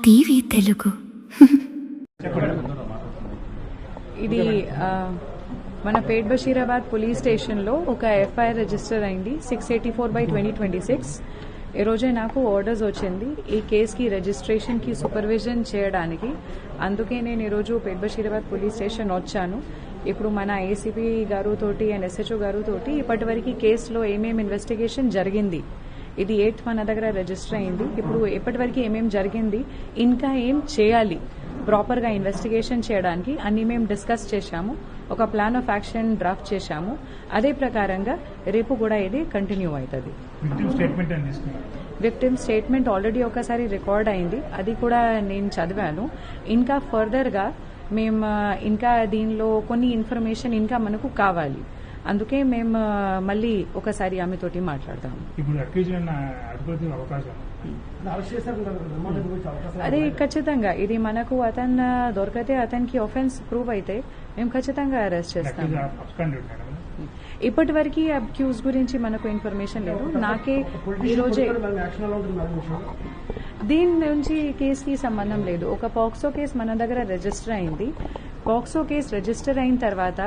TV Telugu ఇది మన పేట్ Basheerabad police స్టేషన్లో ఒక ఎఫ్ఐఆర్ రిజిస్టర్ అయింది 684/2026. ఈ రోజే నాకు ఆర్డర్స్ వచ్చింది ఈ కేసుకి రిజిస్ట్రేషన్కి సూపర్విజన్ చేయడానికి. అందుకే నేను ఈరోజు పేట్ బషీరాబాద్ పోలీస్ స్టేషన్ వచ్చాను. ఇప్పుడు మన ఏసీపీ గారుతోటి అండ్ ఎస్హెచ్ఓ గారుతోటి ఇప్పటివరకు కేసులో ఏమేమి ఇన్వెస్టిగేషన్ జరిగింది, ఇది 8th మన దగ్గర రిజిస్టర్ అయింది. ఇప్పుడు ఇప్పటివరకు ఏమేమి జరిగింది, ఇంకా ఏం చేయాలి ప్రాపర్గా ఇన్వెస్టిగేషన్ చేయడానికి అన్ని మేము డిస్కస్ చేశాము. ఒక ప్లాన్ ఆఫ్ యాక్షన్ డ్రాఫ్ట్ చేశాము. అదే ప్రకారంగా రేపు కూడా ఇది కంటిన్యూ అవుతుంది. విక్టిమ్ స్టేట్మెంట్ ఆల్రెడీ ఒకసారి రికార్డ్ అయింది, అది కూడా నేను చదివాను. ఇంకా ఫర్దర్గా మేము ఇంకా దీనిలో కొన్ని ఇన్ఫర్మేషన్ ఇంకా మనకు కావాలి. అందుకే మేము మళ్ళీ ఒకసారి ఆమెతోటి మాట్లాడతాము. అదే ఖచ్చితంగా ఇది మనకు అతను దొరికితే అతనికి ఆఫెన్స్ ప్రూవ్ అయితే మేము ఖచ్చితంగా అరెస్ట్ చేస్తాము. ఇప్పటి వరకు అక్యూజ్ గురించి మనకు ఇన్ఫర్మేషన్ లేదు. నాకే ఈరోజే దీని నుంచి కేసుకి సంబంధం లేదు. ఒక పాక్సో కేసు మన దగ్గర రిజిస్టర్ అయింది. పాక్సో కేసు రిజిస్టర్ అయిన తర్వాత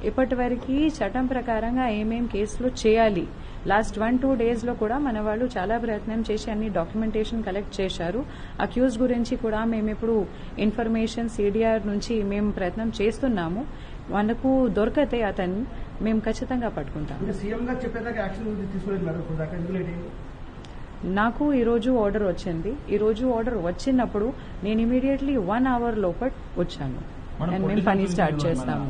ఇప్పటివరకు చట్టం ప్రకారంగా ఏమేం కేసులు చేయాలి, లాస్ట్ 1-2 డేస్లో కూడా మన వాళ్ళు చాలా ప్రయత్నం చేసి అన్ని డాక్యుమెంటేషన్ కలెక్ట్ చేశారు. అక్యూజ్ గురించి కూడా మేము ఇప్పుడు ఇన్ఫర్మేషన్ సిడిఆర్ నుంచి మేము ప్రయత్నం చేస్తున్నాము. మనకు దొరకతే అతన్ని మేము ఖచ్చితంగా పట్టుకుంటాం. నాకు ఈరోజు ఆర్డర్ వచ్చింది. ఈరోజు ఆర్డర్ వచ్చినప్పుడు నేను ఇమీడియట్లీ 1 hour లోపల వచ్చాను అండ్ మేము పని స్టార్ట్ చేస్తాము.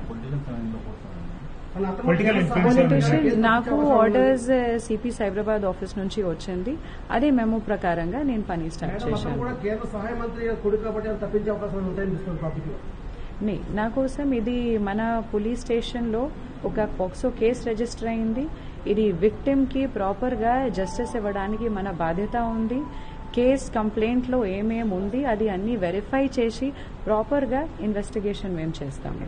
పొలిటీషియన్ నాకు ఆర్డర్స్ సిపి సైబరాబాద్ ఆఫీస్ నుంచి వచ్చింది. అదే మెమో ప్రకారంగా నేను పని స్టార్ట్ చేశాను. నా కోసం ఇది మన పోలీస్ స్టేషన్లో ఒక పాక్సో కేసు రిజిస్టర్ అయింది. ఇది విక్టిమ్ కి ప్రాపర్ గా జస్టిస్ ఇవ్వడానికి మన బాధ్యత ఉంది. కేస్ కంప్లైంట్ లో ఏమేమి ఉంది అది అన్ని వెరిఫై చేసి ప్రాపర్ గా ఇన్వెస్టిగేషన్ మేము చేస్తాము.